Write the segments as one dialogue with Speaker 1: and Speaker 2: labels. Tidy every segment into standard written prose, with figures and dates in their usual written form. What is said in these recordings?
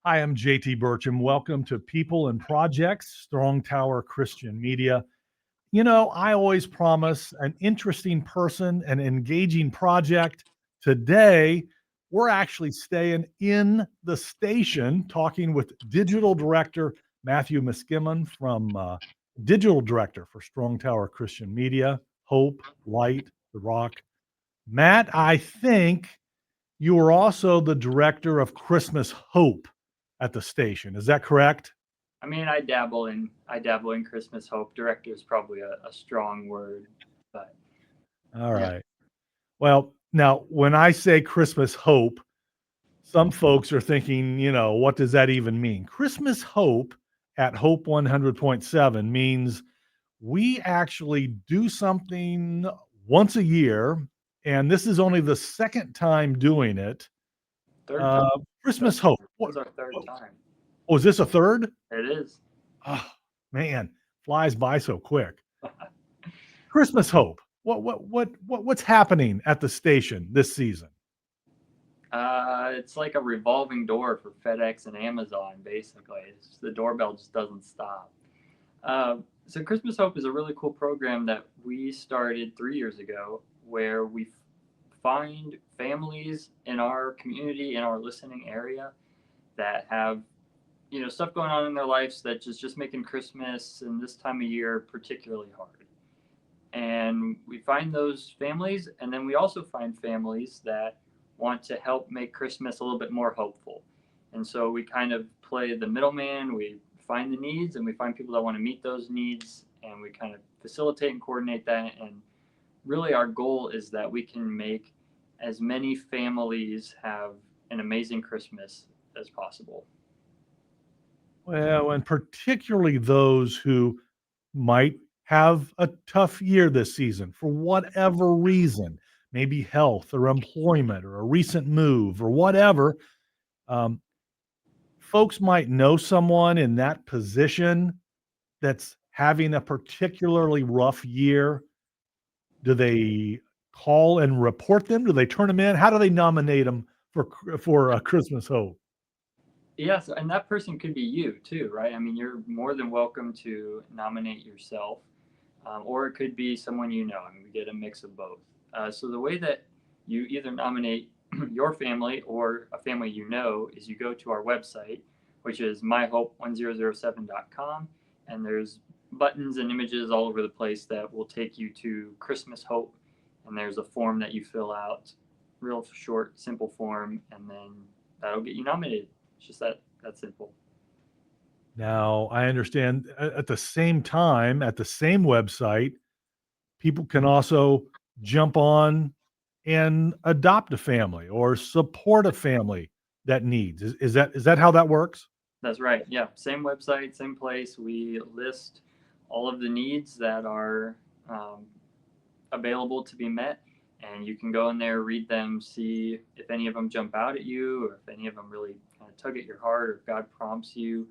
Speaker 1: Hi, I'm JT Burcham. Welcome to People and Projects, Strong Tower Christian Media. I always promise an interesting person, an engaging project. Today, we're actually staying in the station talking with Digital Director Matthew Miskimen from Digital Director for Strong Tower Christian Media, Hope, Light, The Rock. Matt, I think you are also the director of Christmas Hope at the station. Is that correct?
Speaker 2: I mean, I dabble in Christmas hope. Director is probably a strong word, but
Speaker 1: All
Speaker 2: yeah,
Speaker 1: right. Well, now when I say Christmas Hope, some folks are thinking, what does that even mean? Christmas Hope at Hope 100.7 means we actually do something once a year, and this is only the second time doing it.
Speaker 2: third time.
Speaker 1: Uh,
Speaker 2: That
Speaker 1: Christmas Hope.
Speaker 2: was our third
Speaker 1: What,
Speaker 2: time.
Speaker 1: oh, is this a third?
Speaker 2: It is.
Speaker 1: Oh, man, flies by so quick. Christmas Hope. What's happening at the station this season?
Speaker 2: It's like a revolving door for FedEx and Amazon. Basically, the doorbell just doesn't stop. So Christmas Hope is a really cool program that we started 3 years ago, where we find families in our community, in our listening area, that have stuff going on in their lives that just making Christmas and this time of year particularly hard. And we find those families, and then we also find families that want to help make Christmas a little bit more hopeful. And so we kind of play the middleman. We find the needs, and we find people that want to meet those needs, and we kind of facilitate and coordinate that. And really, our goal is that we can make as many families have an amazing Christmas as possible.
Speaker 1: Well, and particularly those who might have a tough year this season for whatever reason, maybe health or employment or a recent move or whatever. Um, Folks might know someone in that position that's having a particularly rough year. Do they call and report them? Do they turn them in? How do they nominate them for Christmas Hope?
Speaker 2: Yes, and that person could be you too, right? I mean, you're more than welcome to nominate yourself, or it could be someone you know. I mean, we get a mix of both. So the way that you either nominate your family or a family you know is you go to our website, which is myhope1007.com, and there's buttons and images all over the place that will take you to Christmas Hope, and there's a form that you fill out, real short, simple form, and then that'll get you nominated. It's just that simple.
Speaker 1: Now, I understand at the same time, at the same website, people can also jump on and adopt a family or support a family that needs. Is that how that works?
Speaker 2: That's right. Yeah, same website, same place. We list all of the needs that are um, available to be met, and you can go in there, read them, see if any of them jump out at you, or if any of them really kind of tug at your heart, or if God prompts you,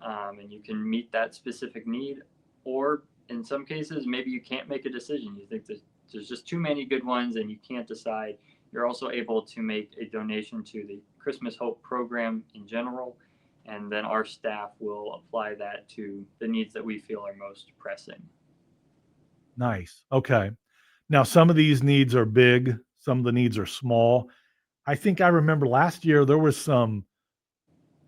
Speaker 2: and you can meet that specific need. Or in some cases, maybe you can't make a decision. You think that there's just too many good ones, and you can't decide. You're also able to make a donation to the Christmas Hope program in general, and then our staff will apply that to the needs that we feel are most pressing.
Speaker 1: Nice. Okay. Now, some of these needs are big, some of the needs are small. I think I remember last year there was some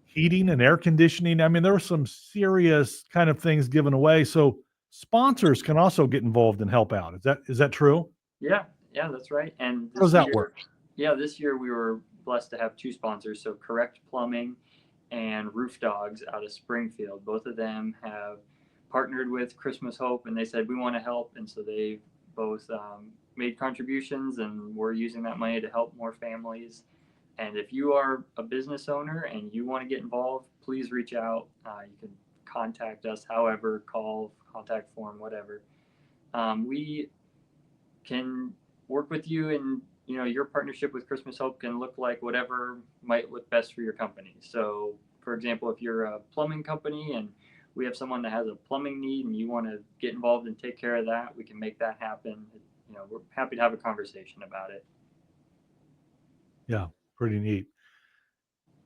Speaker 1: heating and air conditioning. I mean, there were some serious kind of things given away. So sponsors can also get involved and help out. Is that true?
Speaker 2: Yeah, yeah, that's right. And
Speaker 1: How does
Speaker 2: this
Speaker 1: that work?
Speaker 2: year, yeah, this year we were blessed to have two sponsors. So Correct Plumbing and Roof Dogs out of Springfield. Both of them have partnered with Christmas Hope, and they said we want to help, and so they both made contributions, and we're using that money to help more families. And if you are a business owner and you want to get involved, please reach out. You can contact us, however, call, contact form, whatever. We can work with you, and your partnership with Christmas Hope can look like whatever might look best for your company. So for example, if you're a plumbing company and we have someone that has a plumbing need and you want to get involved and take care of that, we can make that happen. We're happy to have a conversation about it.
Speaker 1: Yeah, pretty neat.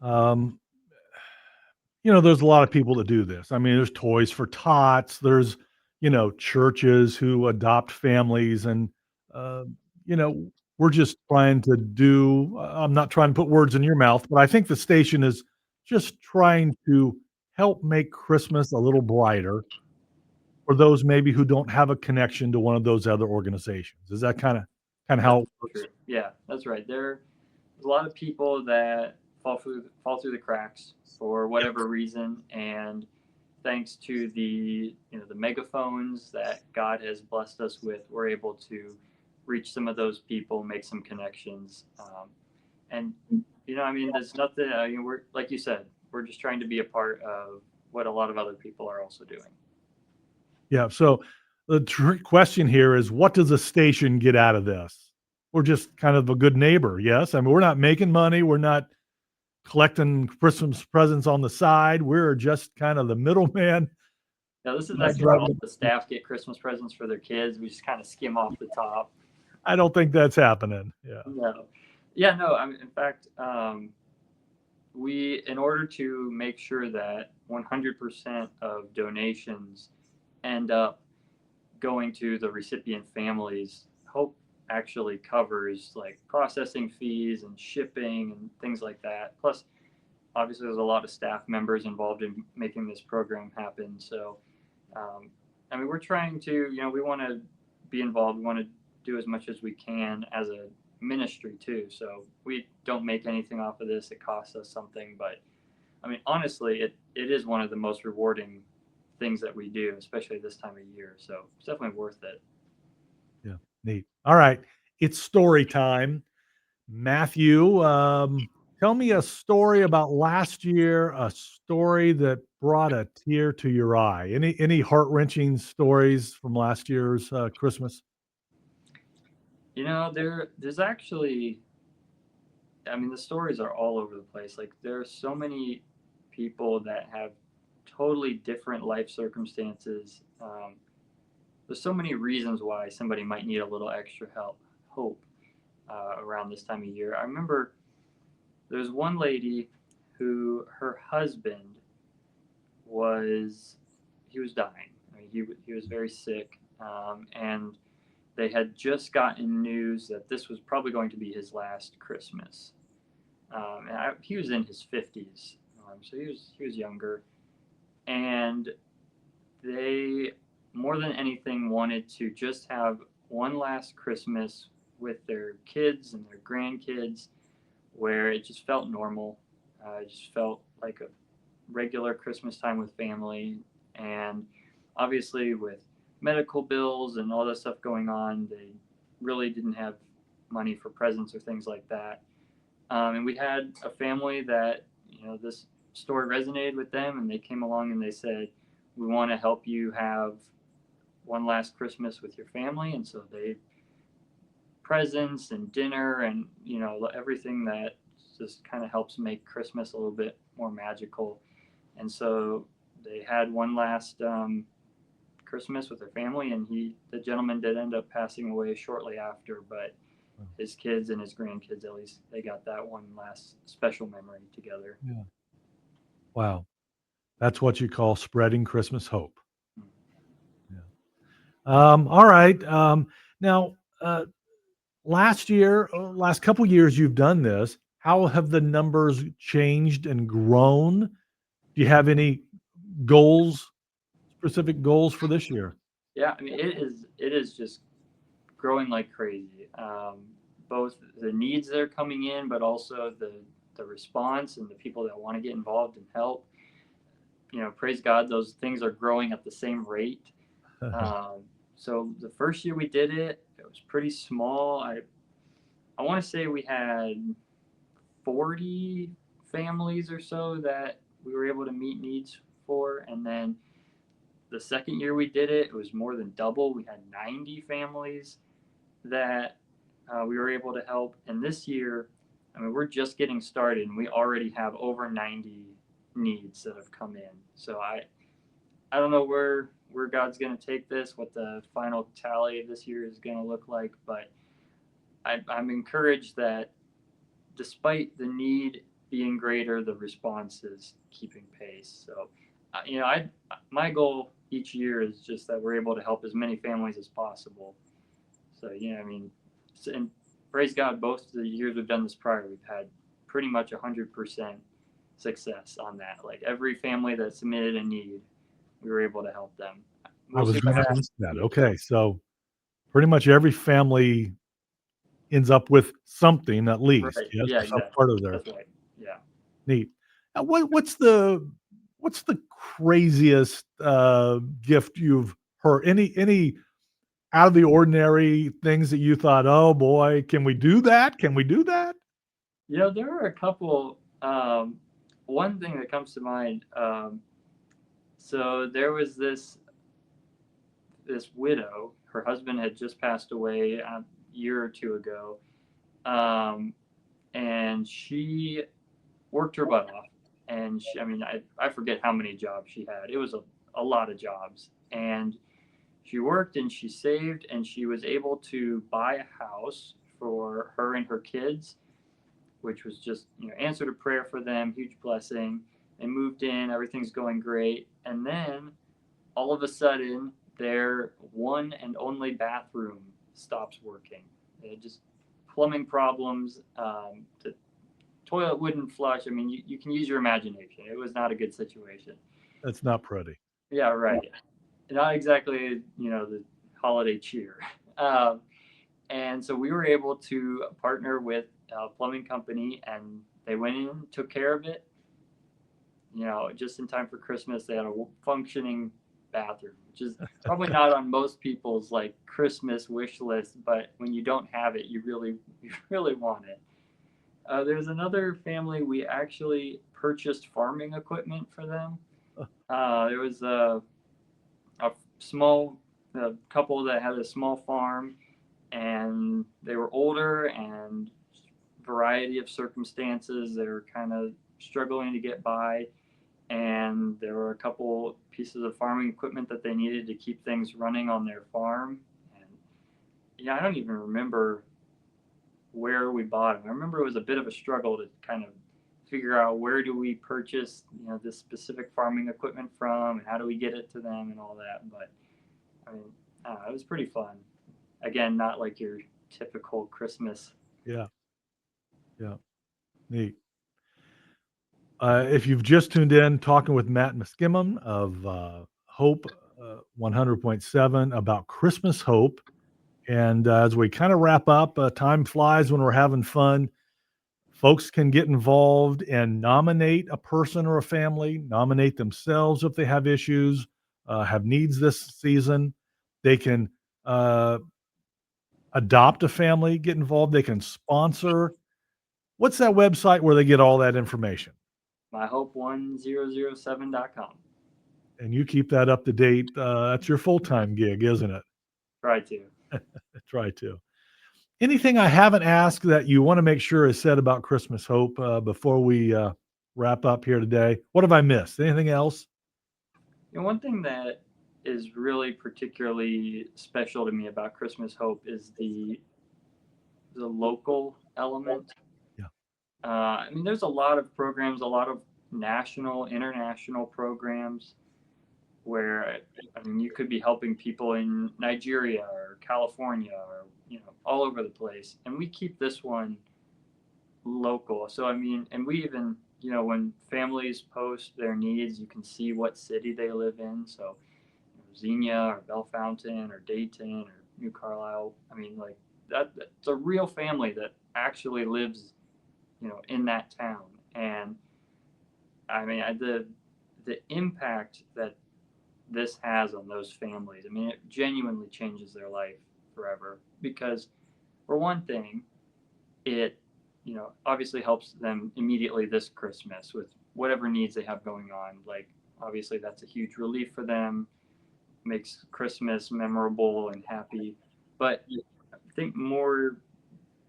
Speaker 1: Um, there's a lot of people that do this. I mean, there's Toys for Tots, there's, churches who adopt families, and, uh, you know, we're just trying to do, I'm not trying to put words in your mouth, but I think the station is just trying to help make Christmas a little brighter for those maybe who don't have a connection to one of those other organizations. Is that kinda
Speaker 2: That's
Speaker 1: how it
Speaker 2: true.
Speaker 1: works?
Speaker 2: Yeah, that's right. There's a lot of people that fall through the cracks for whatever reason, and thanks to the megaphones that God has blessed us with, we're able to reach some of those people, make some connections, and I mean, there's nothing. We're like you said, we're just trying to be a part of what a lot of other people are also doing.
Speaker 1: Yeah, so the trick question here is, what does the station get out of this? We're just kind of a good neighbor, yes? I mean, we're not making money, we're not collecting Christmas presents on the side, we're just kind of the middleman.
Speaker 2: Now, this is
Speaker 1: Not
Speaker 2: actually where all
Speaker 1: driving
Speaker 2: the staff get Christmas presents for their kids. We just kind of skim off the top.
Speaker 1: I don't think that's happening. Yeah.
Speaker 2: No, yeah, no. I mean, in fact, in order to make sure that 100% of donations end up going to the recipient families, Hope actually covers like processing fees and shipping and things like that. Plus, obviously, there's a lot of staff members involved in making this program happen. So, um, I mean, we're trying to, we want to be involved. We want to do as much as we can as a ministry too. So we don't make anything off of this. It costs us something, but I mean, honestly, it is one of the most rewarding things that we do, especially this time of year. So it's definitely worth it.
Speaker 1: Yeah, neat. All right, it's story time. Matthew, tell me a story about last year, a story that brought a tear to your eye. Any heart-wrenching stories from last year's, Christmas?
Speaker 2: There's actually, I mean, the stories are all over the place. Like there are so many people that have totally different life circumstances. There's so many reasons why somebody might need a little extra hope around this time of year. I remember there's one lady who her husband was he was dying. I mean, he was very sick, and they had just gotten news that this was probably going to be his last Christmas. He was in his 50s, so he was younger, and they more than anything wanted to just have one last Christmas with their kids and their grandkids, where it just felt normal. It just felt like a regular Christmas time with family, and obviously with medical bills and all that stuff going on, they really didn't have money for presents or things like that. And we had a family that this story resonated with them, and they came along and they said, "We want to help you have one last Christmas with your family," and so they presents and dinner and everything that just kind of helps make Christmas a little bit more magical. And so they had one last Christmas with their family, and the gentleman did end up passing away shortly after, but
Speaker 1: Oh,
Speaker 2: his kids and his grandkids, at least, they got that one last special memory together.
Speaker 1: yeah. Wow, that's what you call spreading Christmas hope. Yeah. All right, now, last couple years you've done this, how have the numbers changed and grown? Do you have any goals, specific goals for this year?
Speaker 2: Yeah, I mean, it is just growing like crazy. Both the needs that are coming in, but also the response and the people that want to get involved and help. Praise God, those things are growing at the same rate. Um, so the first year we did it, it was pretty small. I want to say we had 40 families or so that we were able to meet needs for, and then the second year we did it, it was more than double. We had 90 families that we were able to help. And this year, I mean, we're just getting started, and we already have over 90 needs that have come in. So I don't know where God's going to take this, what the final tally of this year is going to look like, but I'm encouraged that despite the need being greater, the response is keeping pace. So, I my goal each year is just that we're able to help as many families as possible. So, I mean, and praise God, both the years we've done this prior, we've had pretty much 100% success on that. Like every family that submitted a need, we were able to help them.
Speaker 1: I
Speaker 2: We'll
Speaker 1: was
Speaker 2: see
Speaker 1: going
Speaker 2: what
Speaker 1: to
Speaker 2: happens.
Speaker 1: ask that. Okay, so pretty much every family ends up with something at least,
Speaker 2: Right.
Speaker 1: yes,
Speaker 2: Yeah,
Speaker 1: some
Speaker 2: exactly.
Speaker 1: part of their
Speaker 2: That's right. Yeah.
Speaker 1: need. Now, what's the craziest gift you've heard? Any out of the ordinary things that you thought, oh boy, can we do that? Can we do that?
Speaker 2: There are a couple. One thing that comes to mind. So there was this widow. Her husband had just passed away a year or two ago, and she worked her butt off. And I mean, I forget how many jobs she had. It was a lot of jobs, and she worked and she saved, and she was able to buy a house for her and her kids, which was just answered a prayer for them, huge blessing. They moved in, everything's going great, and then all of a sudden their one and only bathroom stops working. They had just plumbing problems. The toilet wouldn't flush. I mean, you can use your imagination. It was not a good situation.
Speaker 1: That's not pretty.
Speaker 2: Yeah, right. Not exactly, the holiday cheer. Um, and so we were able to partner with a plumbing company, and they went in, took care of it. Just in time for Christmas, they had a functioning bathroom, which is probably not on most people's like Christmas wish list. But when you don't have it, you really want it. There's another family, we actually purchased farming equipment for them. There was a small couple that had a small farm, and they were older and variety of circumstances. They were kind of struggling to get by, and there were a couple pieces of farming equipment that they needed to keep things running on their farm. And yeah, I don't even remember where we bought them. I remember it was a bit of a struggle to kind of figure out where do we purchase this specific farming equipment from, and how do we get it to them and all that. But I mean, it was pretty fun. Again, not like your typical Christmas.
Speaker 1: Yeah, yeah, neat. If you've just tuned in, talking with Matt Miskimen of Hope 100.7 about Christmas hope. And as we kind of wrap up, time flies when we're having fun. Folks can get involved and nominate a person or a family, nominate themselves if they have issues, have needs this season. They can uh, adopt a family, get involved. They can sponsor. What's that website where they get all that information?
Speaker 2: myhope1007.com.
Speaker 1: And you keep that up to date. That's your full time gig, isn't it?
Speaker 2: Try to.
Speaker 1: Try to. Anything I haven't asked that you want to make sure is said about Christmas Hope before we wrap up here today? What have I missed? Anything else?
Speaker 2: One thing that is really particularly special to me about Christmas Hope is the local element.
Speaker 1: Yeah.
Speaker 2: I mean, there's a lot of programs, a lot of national, international programs where I mean, you could be helping people in Nigeria or California or all over the place, and we keep this one local. So I mean, and we even when families post their needs, you can see what city they live in. So Xenia or Bellefontaine or Dayton or New Carlisle. I mean, like that's a real family that actually lives in that town. And I mean, the impact that this has on those families. I mean, it genuinely changes their life forever because, for one thing, it obviously helps them immediately this Christmas with whatever needs they have going on. Like, obviously, that's a huge relief for them, makes Christmas memorable and happy. But I think more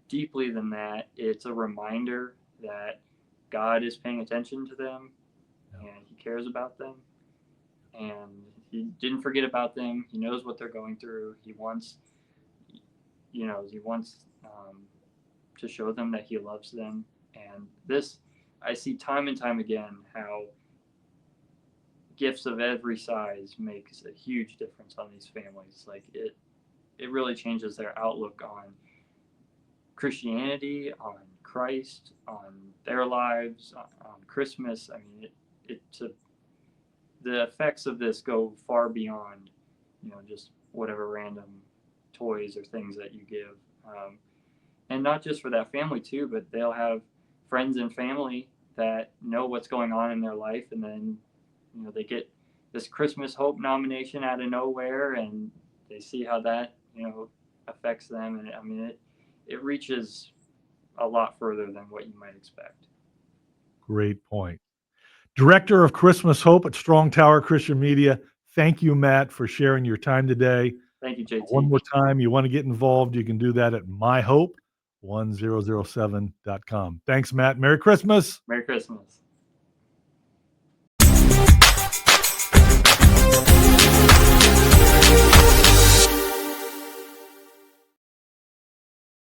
Speaker 2: deeply than that, it's a reminder that God is paying attention to them and He cares about them, and He didn't forget about them. He knows what they're going through. He wants to show them that He loves them. And this, I see time and time again how gifts of every size makes a huge difference on these families. Like it really changes their outlook on Christianity, on Christ, on their lives, on Christmas. I mean, the effects of this go far beyond, just whatever random toys or things that you give. And not just for that family too, but they'll have friends and family that know what's going on in their life, and then they get this Christmas Hope nomination out of nowhere, and they see how that affects them, and I mean it reaches a lot further than what you might expect.
Speaker 1: Great point. Director of Christmas Hope at Strong Tower Christian Media. Thank you, Matt, for sharing your time today.
Speaker 2: Thank you, JT.
Speaker 1: One more time, you want to get involved, you can do that at myhope1007.com. Thanks, Matt. Merry Christmas.
Speaker 2: Merry Christmas.